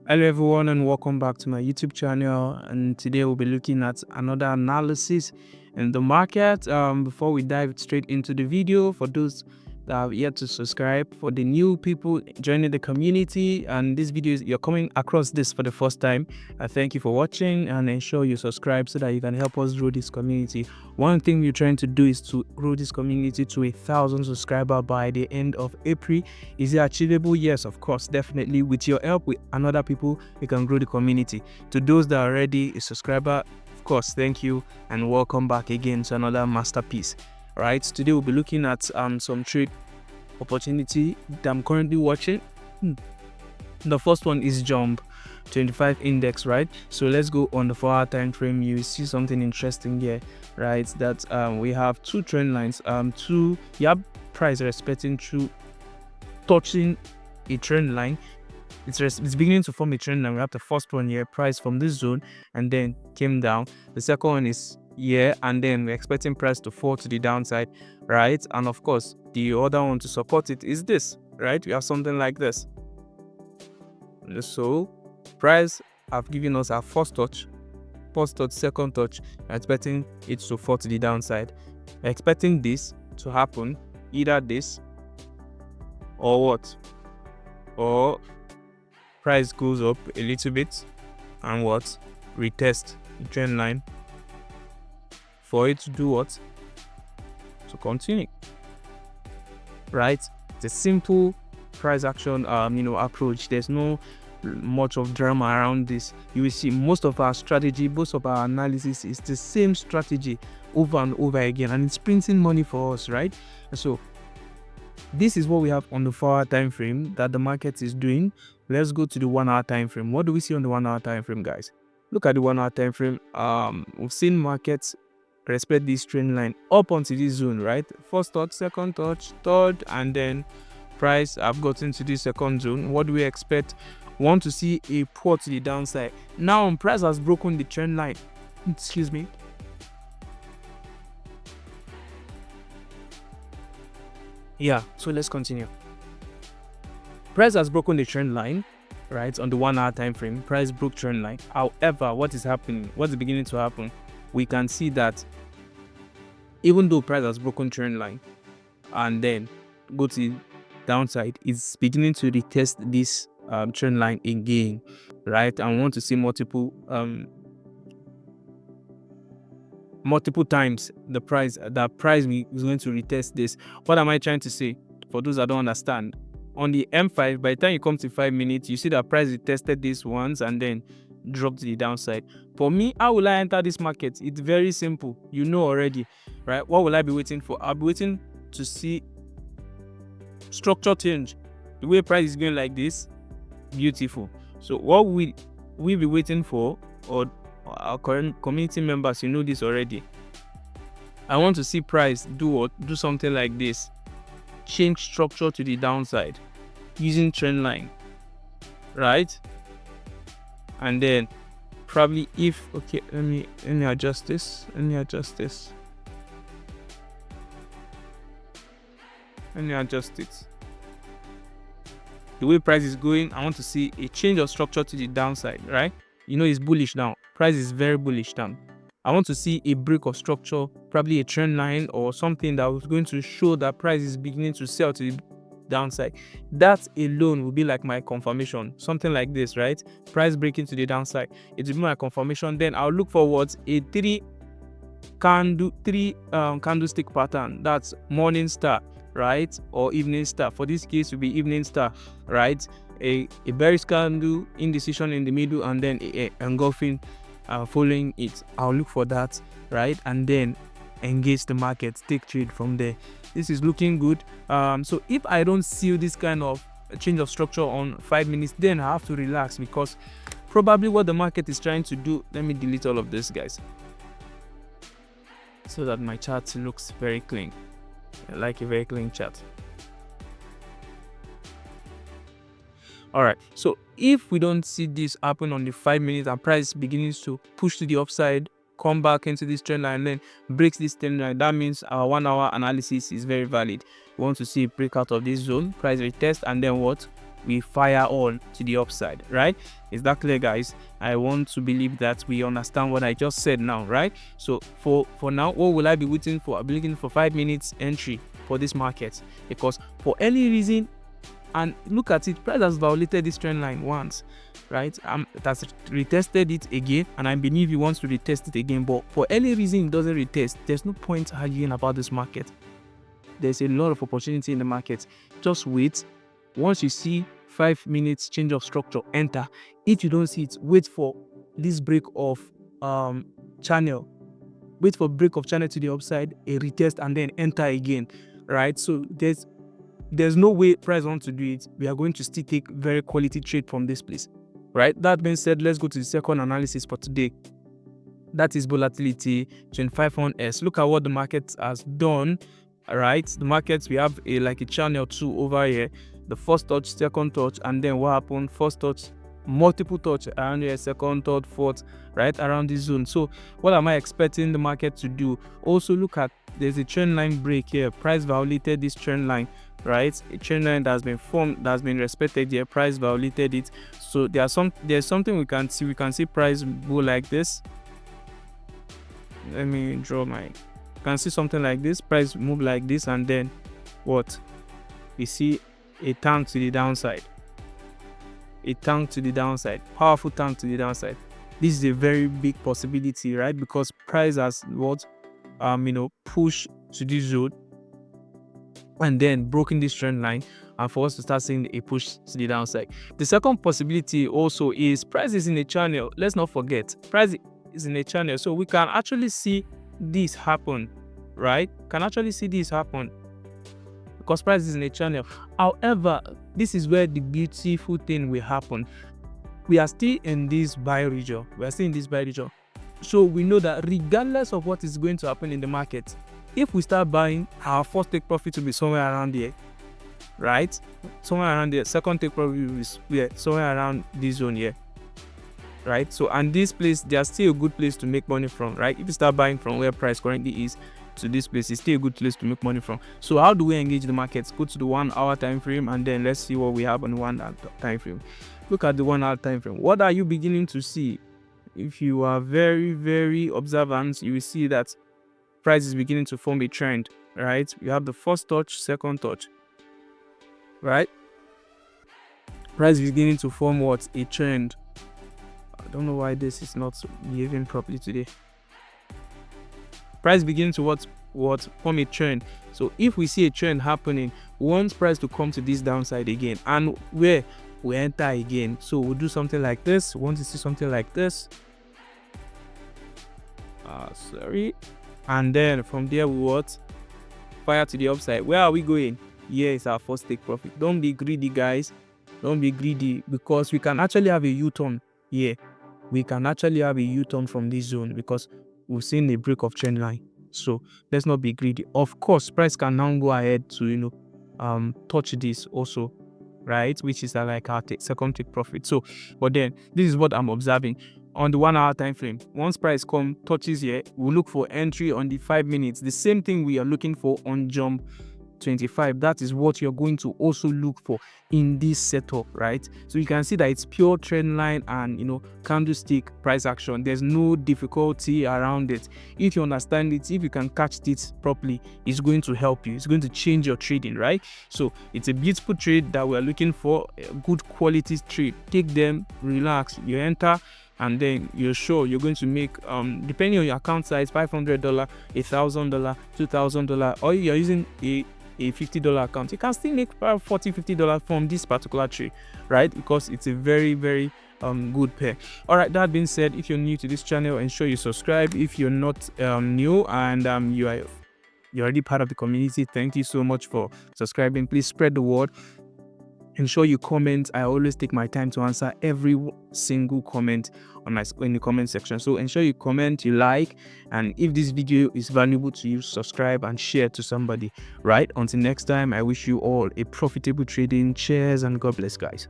Hello everyone and welcome back to my YouTube channel, and today we'll be looking at another analysis in the market. Before we dive straight into the video, for those that have yet to subscribe, for the new people joining the community and this video you're coming across this for the first time, I thank you for watching and ensure you subscribe so that you can help us grow this community. One thing we're trying to do is to grow this community to 1,000 subscribers by the end of April. Is it achievable? Yes, of course, definitely. With your help, with another people, we can grow the community. To those that are already a subscriber, of course, thank you and welcome back again to another masterpiece. All right, today we'll be looking at some trade opportunity that I'm currently watching. The first one is Jump 25 index, right? So let's go on the 4-hour time frame. You see something interesting here, right? That we have two trend lines, price respecting two, touching a trend line. It's beginning to form a trend line. We have the first one here, price from this zone and then came down. The second one is here, and then we're expecting price to fall to the downside, right? And of course, the other one to support it is this, right? We have something like this. So price have given us our first touch, second touch. We're expecting it to fall to the downside. We're expecting this to happen, either this or what? Or price goes up a little bit and what? Retest the trend line for it to do what? To continue, right? It's a simple price action approach. There's no much of drama around this. You will see most of our strategy, most of our analysis is the same strategy over and over again, and it's printing money for us, right? So this is what we have on the 4-hour time frame that the market is doing. Let's go to the 1-hour time frame. What do we see on the 1-hour time frame, guys? Look at the 1-hour time frame. We've seen markets respect this trend line up onto this zone, right? First touch, second touch, third, and then price have gotten to this second zone. What do we expect? Want to see a pull to the downside. Now price has broken the trend line. Excuse me. Yeah, so let's continue. Price has broken the trend line, right? On the 1-hour time frame, price broke trend line. However, what is happening? What's beginning to happen? We can see that even though price has broken trend line and then go to the downside, it's beginning to retest this trend line again, right? And we want to see multiple times the price is going to retest this. What am I trying to say? For those that don't understand, on the M5, by the time you come to 5 minutes, you see that price retested this once and then dropped to the downside. For me, how will I enter this market? It's very simple. You know already, right? What will I be waiting for? I'll be waiting to see structure change. The way price is going like this, beautiful. So what we be waiting for, or our current community members, you know this already. I want to see price do something like this, change structure to the downside using trend line, right? And then probably let me adjust this. Let me adjust it. The way price is going, I want to see a change of structure to the downside, right? You know, it's bullish now. Price is very bullish now. I want to see a break of structure, probably a trend line or something that was going to show that price is beginning to sell to the downside. That alone will be like my confirmation. Something like this, right? Price breaking to the downside. It will be my confirmation. Then I'll look forward a three candlestick pattern. That's morning star, right? Or evening star. For this case, will be evening star, right? A bearish candle, indecision in the middle, and then a engulfing following it. I'll look for that, right? And then engage the market, take trade from there. This is looking good. So if I don't see this kind of change of structure on 5 minutes, then I have to relax, because probably what the market is trying to do. Let me delete all of this, guys, so that my chart looks very clean. I like a very clean chart. All right, so if we don't see this happen on the 5 minutes and price begins to push to the upside, come back into this trend line, and then breaks this trend line, that means our 1-hour analysis is very valid. We want to see a breakout of this zone, price retest, and then what? we fire on to the upside, right? Is that clear, guys? I want to believe that we understand what I just said now, right? So for now, what will I be waiting for? I'll be looking for 5 minutes entry for this market, because for any reason, and look at it, price has violated this trend line once, right? It has retested it again, and I believe he wants to retest it again, but for any reason it doesn't retest, there's no point arguing about this market. There's a lot of opportunity in the market. Just wait. Once you see 5 minutes change of structure, enter. If you don't see it, wait for this break of channel. Wait for break of channel to the upside, a retest, and then enter again, right? So there's no way price wants to do it. We are going to still take very quality trade from this place, right? That being said, let's go to the second analysis for today. That is volatility 25-1S. Look at what the market has done. All right, the markets, we have like a channel 2 over here. The first touch, second touch, and then what happened? First touch, multiple touch around here, second, third, fourth, right around this zone. So what am I expecting the market to do? Also look at, there's a trend line break here. Price violated this trend line, right? A trend line that has been formed, that has been respected here. Price violated it. So there's something we can see. We can see price go like this. Let me draw my. You can see something like this. Price move like this, and then what? We see a turn to the downside. A turn to the downside. Powerful turn to the downside. This is a very big possibility, right? Because price has what? Push to this zone and then broken this trend line, and for us to start seeing a push to the downside. The second possibility also is price is in a channel. Let's not forget, price is in a channel, so we can actually see this happen, right? Can actually see this happen because price is in a channel. However, this is where the beautiful thing will happen. We are still in this buy region. So we know that regardless of what is going to happen in the market, if we start buying, our first take profit will be somewhere around here, right? Somewhere around there. Second take profit will be somewhere around this zone here, right? So, and this place, there's still a good place to make money from, right? If you start buying from where price currently is to this place, it's still a good place to make money from. So how do we engage the markets? Go to the 1 hour time frame, and then let's see what we have on the 1 hour time frame. Look at the 1 hour time frame. What are you beginning to see? If you are very, very observant, you will see that price is beginning to form a trend, right? You have the first touch, second touch, right? Price is beginning to form what? A trend. I don't know why this is not behaving properly today. Price beginning to what form a trend. So if we see a trend happening, we want price to come to this downside again, and where we enter again. So we'll do something like this. We want to see something like this. And then from there we what? Fire to the upside. Where are we going? Here is our first take profit. Don't be greedy, guys. Don't be greedy, because we can actually have a U-turn here. We can actually have a U-turn from this zone because we've seen a break of trend line. So let's not be greedy. Of course, price can now go ahead to touch this also, right? Which is like our second take profit. So, but then this is what I'm observing on the 1 hour time frame. Once price touches here, we'll look for entry on the 5 minutes. The same thing we are looking for on jump 25. That is what you're going to also look for in this setup, right? So you can see that it's pure trend line and candlestick price action. There's no difficulty around it. If you understand it, if you can catch it properly, it's going to help you. It's going to change your trading, right? So it's a beautiful trade that we're looking for, a good quality trade. Take them, relax, you enter, and then you're sure you're going to make depending on your account size, $500, $1,000, $2,000, or you're using a $50 account, you can still make about $40-$50 from this particular trade, right? Because it's a very, very good pair. All right, that being said, if you're new to this channel, ensure you subscribe. If you're not new and you're already part of the community, thank you so much for subscribing. Please spread the word. Ensure you comment. I always take my time to answer every single comment in the comment section. So ensure you comment, you like, and if this video is valuable to you, subscribe and share to somebody, right? Until next time, I wish you all a profitable trading. Cheers and God bless, guys.